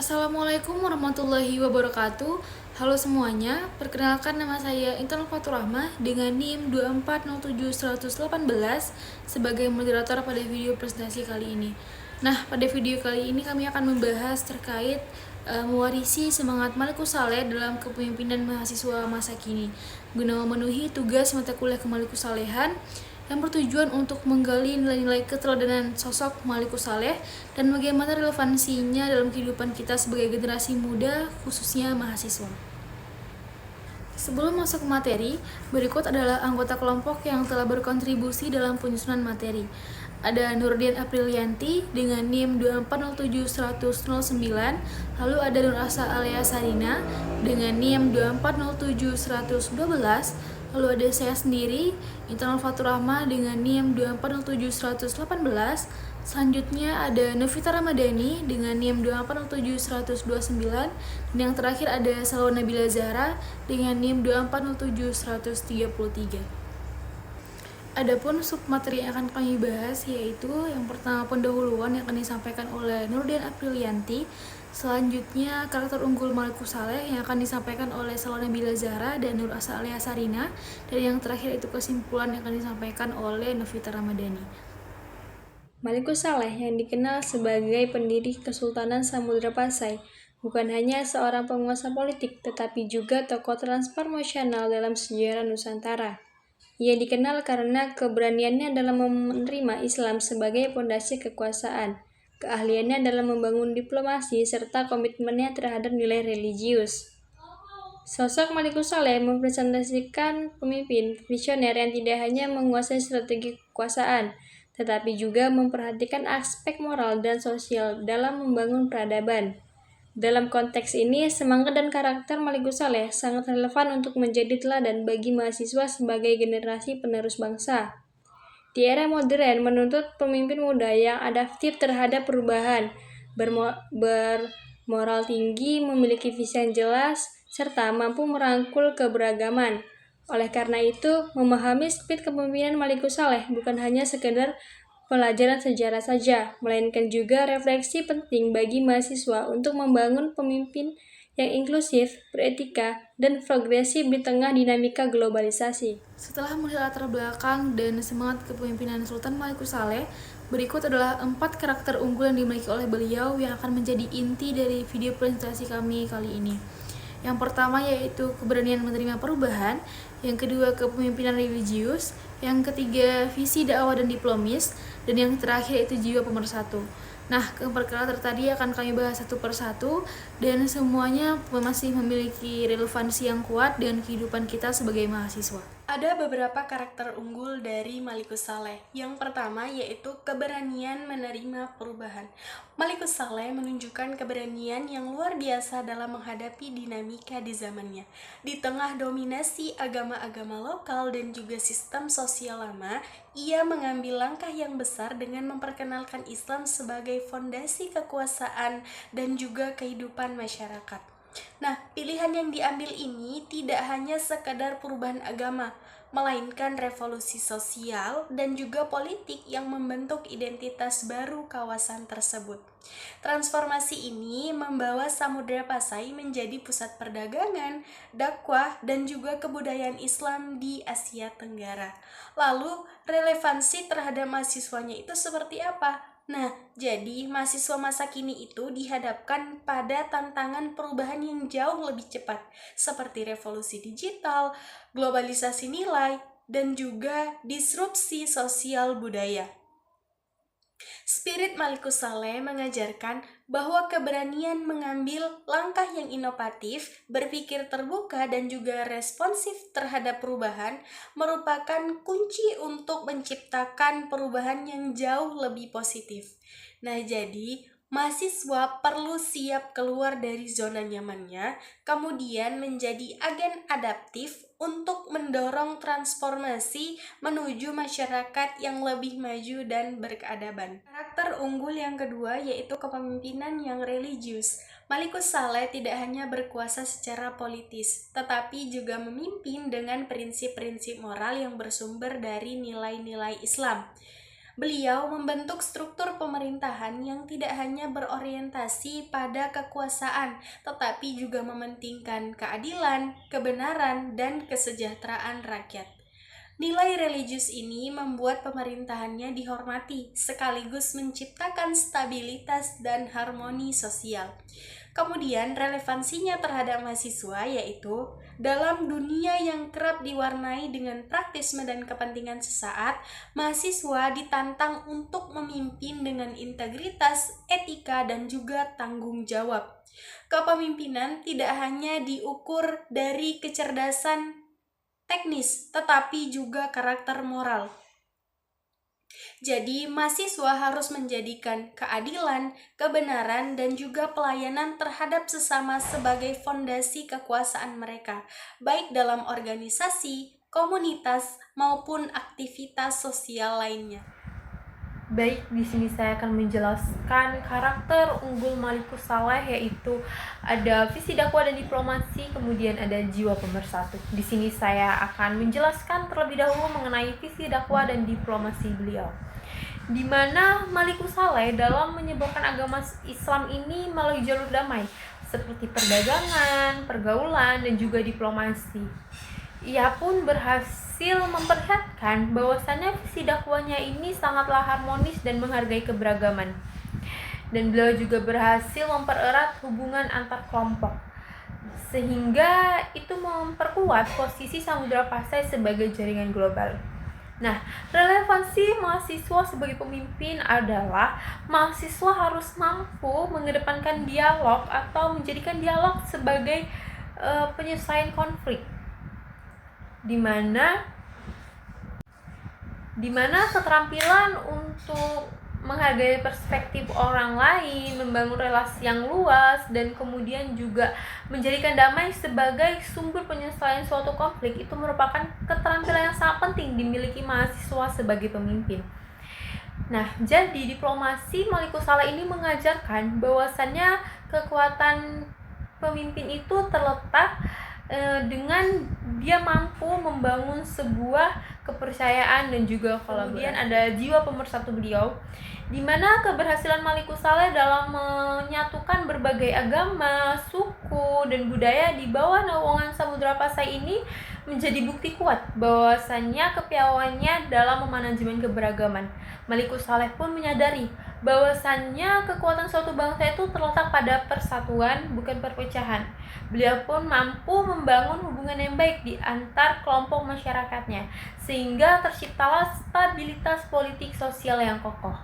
Assalamualaikum warahmatullahi wabarakatuh. Halo semuanya, perkenalkan nama saya Intan Fatur Rahmah dengan NIM 2407118 sebagai moderator pada video presentasi kali ini. Nah, pada video kali ini kami akan membahas terkait mewarisi semangat Malikus Saleh dalam kepemimpinan mahasiswa masa kini guna memenuhi tugas mata kuliah Kemalikus Salehan yang bertujuan untuk menggali nilai-nilai keteladanan sosok Malikus Saleh dan bagaimana relevansinya dalam kehidupan kita sebagai generasi muda, khususnya mahasiswa. Sebelum masuk ke materi, berikut adalah anggota kelompok yang telah berkontribusi dalam penyusunan materi. Ada Nurdian Aprilianti dengan NIM 2407109, lalu ada Nur Asa Alia Sarina dengan NIM 2407112, lalu ada saya sendiri, Intan Fatur Rahmah dengan NIM 2407118. Selanjutnya ada Novita Ramadhani dengan NIM 2407129, dan yang terakhir ada Salwa Nabila Zahra dengan NIM 2407133. Adapun submateri yang akan kami bahas yaitu yang pertama pendahuluan yang akan disampaikan oleh Nurdian Aprilianti, selanjutnya karakter unggul Malikus Saleh yang akan disampaikan oleh Salwa Nabila Zahra dan Nur Asa Alia Sarina, dan yang terakhir itu kesimpulan yang akan disampaikan oleh Novita Ramadhani. Malikus Saleh yang dikenal sebagai pendiri Kesultanan Samudra Pasai bukan hanya seorang penguasa politik tetapi juga tokoh transformasional dalam sejarah Nusantara. Ia dikenal karena keberaniannya dalam menerima Islam sebagai pondasi kekuasaan, keahliannya dalam membangun diplomasi, serta komitmennya terhadap nilai religius. Sosok Malikus Saleh mempresentasikan pemimpin visioner yang tidak hanya menguasai strategi kekuasaan, tetapi juga memperhatikan aspek moral dan sosial dalam membangun peradaban. Dalam konteks ini, semangat dan karakter Malikus Saleh sangat relevan untuk menjadi teladan bagi mahasiswa sebagai generasi penerus bangsa. Di era modern menuntut pemimpin muda yang adaptif terhadap perubahan, bermoral tinggi, memiliki visi yang jelas, serta mampu merangkul keberagaman. Oleh karena itu, memahami spirit kepemimpinan Malikus Saleh bukan hanya sekedar pelajaran sejarah saja, melainkan juga refleksi penting bagi mahasiswa untuk membangun pemimpin yang inklusif, beretika, dan progresif di tengah dinamika globalisasi. Setelah melihat latar belakang dan semangat kepemimpinan Sultan Malikus Saleh, berikut adalah 4 karakter unggul yang dimiliki oleh beliau yang akan menjadi inti dari video presentasi kami kali ini. Yang pertama yaitu keberanian menerima perubahan, yang kedua kepemimpinan religius, yang ketiga visi dakwah dan diplomis, dan yang terakhir itu jiwa pemersatu. Nah, keempat karakter tadi akan kami bahas satu persatu, dan semuanya masih memiliki relevansi yang kuat dengan kehidupan kita sebagai mahasiswa. Ada beberapa karakter unggul dari Malikus Saleh. Yang pertama yaitu keberanian menerima perubahan. Malikus Saleh menunjukkan keberanian yang luar biasa dalam menghadapi dinamika di zamannya. Di tengah dominasi agama-agama lokal dan juga sistem sosial lama, ia mengambil langkah yang besar dengan memperkenalkan Islam sebagai fondasi kekuasaan dan juga kehidupan masyarakat. Nah, pilihan yang diambil ini tidak hanya sekadar perubahan agama, melainkan revolusi sosial dan juga politik yang membentuk identitas baru kawasan tersebut. Transformasi ini membawa Samudra Pasai menjadi pusat perdagangan, dakwah, dan juga kebudayaan Islam di Asia Tenggara. Lalu, relevansi terhadap mahasiswanya itu seperti apa? Nah, jadi mahasiswa masa kini itu dihadapkan pada tantangan perubahan yang jauh lebih cepat, seperti revolusi digital, globalisasi nilai, dan juga disrupsi sosial budaya. Spirit Malikus Saleh mengajarkan bahwa keberanian mengambil langkah yang inovatif, berpikir terbuka, dan juga responsif terhadap perubahan merupakan kunci untuk menciptakan perubahan yang jauh lebih positif. Nah, jadi mahasiswa perlu siap keluar dari zona nyamannya, kemudian menjadi agen adaptif untuk mendorong transformasi menuju masyarakat yang lebih maju dan berkeadaban. Karakter unggul yang kedua yaitu kepemimpinan yang religius. Malikus Saleh tidak hanya berkuasa secara politis, tetapi juga memimpin dengan prinsip-prinsip moral yang bersumber dari nilai-nilai Islam. Beliau membentuk struktur pemerintahan yang tidak hanya berorientasi pada kekuasaan, tetapi juga mementingkan keadilan, kebenaran, dan kesejahteraan rakyat. Nilai religius ini membuat pemerintahannya dihormati, sekaligus menciptakan stabilitas dan harmoni sosial. Kemudian relevansinya terhadap mahasiswa yaitu dalam dunia yang kerap diwarnai dengan praktisme dan kepentingan sesaat, mahasiswa ditantang untuk memimpin dengan integritas, etika, dan juga tanggung jawab. Kepemimpinan tidak hanya diukur dari kecerdasan teknis, tetapi juga karakter moral. Jadi, mahasiswa harus menjadikan keadilan, kebenaran, dan juga pelayanan terhadap sesama sebagai fondasi kekuasaan mereka, baik dalam organisasi, komunitas, maupun aktivitas sosial lainnya. Baik, di sini saya akan menjelaskan karakter unggul Malikus Saleh, yaitu ada visi dakwah dan diplomasi, kemudian ada jiwa pemersatu. Di sini saya akan menjelaskan terlebih dahulu mengenai visi dakwah dan diplomasi beliau, di mana Malikus Saleh dalam menyebarkan agama Islam ini melalui jalur damai seperti perdagangan, pergaulan, dan juga diplomasi. Ia pun berhasil memperlihatkan bahwasannya visi dakwahnya ini sangatlah harmonis dan menghargai keberagaman. Dan beliau juga berhasil mempererat hubungan antar kelompok, sehingga itu memperkuat posisi Samudra Pasai sebagai jaringan global. Nah, relevansi mahasiswa sebagai pemimpin adalah mahasiswa harus mampu mengedepankan dialog atau menjadikan dialog sebagai penyelesaian konflik, di mana keterampilan untuk menghargai perspektif orang lain, membangun relasi yang luas, dan kemudian juga menjadikan damai sebagai sumber penyelesaian suatu konflik itu merupakan keterampilan yang sangat penting dimiliki mahasiswa sebagai pemimpin. Nah, jadi diplomasi Malikus Saleh ini mengajarkan bahwasannya kekuatan pemimpin itu terletak dengan dia mampu membangun sebuah kepercayaan dan juga kolaborasi. Kemudian ada jiwa pemersatu beliau, di mana keberhasilan Malikus Saleh dalam menyatukan berbagai agama, suku, dan budaya di bawah naungan Samudra Pasai ini menjadi bukti kuat bahwasannya kepiawaiannya dalam memanajemen keberagaman. Malikus Saleh pun menyadari bahwasannya kekuatan suatu bangsa itu terletak pada persatuan, bukan perpecahan. Beliau pun mampu membangun hubungan yang baik di antar kelompok masyarakatnya, sehingga terciptalah stabilitas politik sosial yang kokoh.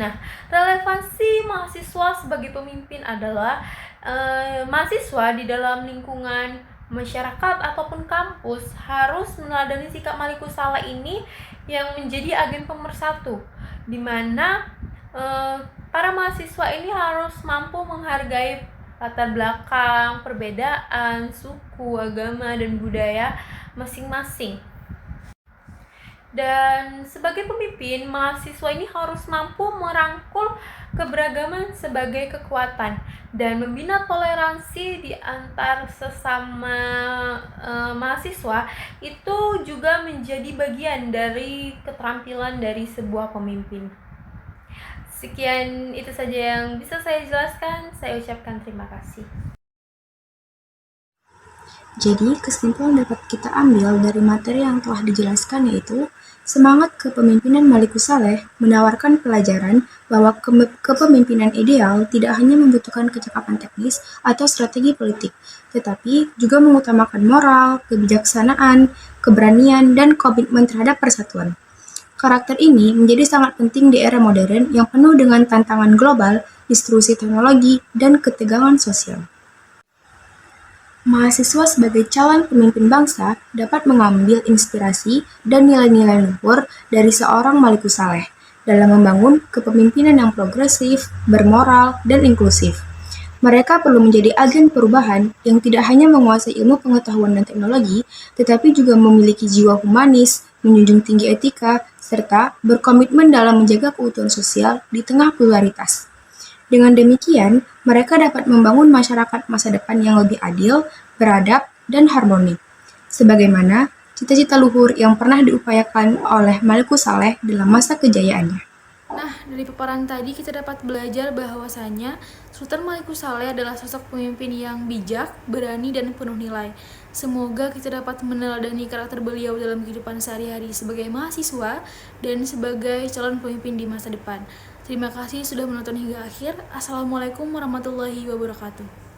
Nah, relevansi mahasiswa sebagai pemimpin adalah mahasiswa di dalam lingkungan masyarakat ataupun kampus harus meneladani sikap Malikus Saleh ini yang menjadi agen pemersatu, di mana para mahasiswa ini harus mampu menghargai latar belakang, perbedaan, suku, agama, dan budaya masing-masing. Dan sebagai pemimpin, mahasiswa ini harus mampu merangkul keberagaman sebagai kekuatan dan membina toleransi di antar sesama mahasiswa. Itu juga menjadi bagian dari keterampilan dari sebuah pemimpin. Sekian itu saja yang bisa saya jelaskan. Saya ucapkan terima kasih. Jadi, kesimpulan dapat kita ambil dari materi yang telah dijelaskan yaitu semangat kepemimpinan Malikus Saleh menawarkan pelajaran bahwa kepemimpinan ideal tidak hanya membutuhkan kecakapan teknis atau strategi politik, tetapi juga mengutamakan moral, kebijaksanaan, keberanian, dan komitmen terhadap persatuan. Karakter ini menjadi sangat penting di era modern yang penuh dengan tantangan global, disrupsi teknologi, dan ketegangan sosial. Mahasiswa sebagai calon pemimpin bangsa dapat mengambil inspirasi dan nilai-nilai luhur dari seorang Malikus Saleh dalam membangun kepemimpinan yang progresif, bermoral, dan inklusif. Mereka perlu menjadi agen perubahan yang tidak hanya menguasai ilmu pengetahuan dan teknologi, tetapi juga memiliki jiwa humanis, menjunjung tinggi etika, serta berkomitmen dalam menjaga keutuhan sosial di tengah pluralitas. Dengan demikian, mereka dapat membangun masyarakat masa depan yang lebih adil, beradab, dan harmoni. Sebagaimana cita-cita luhur yang pernah diupayakan oleh Malikus Saleh dalam masa kejayaannya. Nah, dari paparan tadi kita dapat belajar bahwasanya Sultan Malikus Saleh adalah sosok pemimpin yang bijak, berani, dan penuh nilai. Semoga kita dapat meneladani karakter beliau dalam kehidupan sehari-hari sebagai mahasiswa dan sebagai calon pemimpin di masa depan. Terima kasih sudah menonton hingga akhir. Assalamualaikum warahmatullahi wabarakatuh.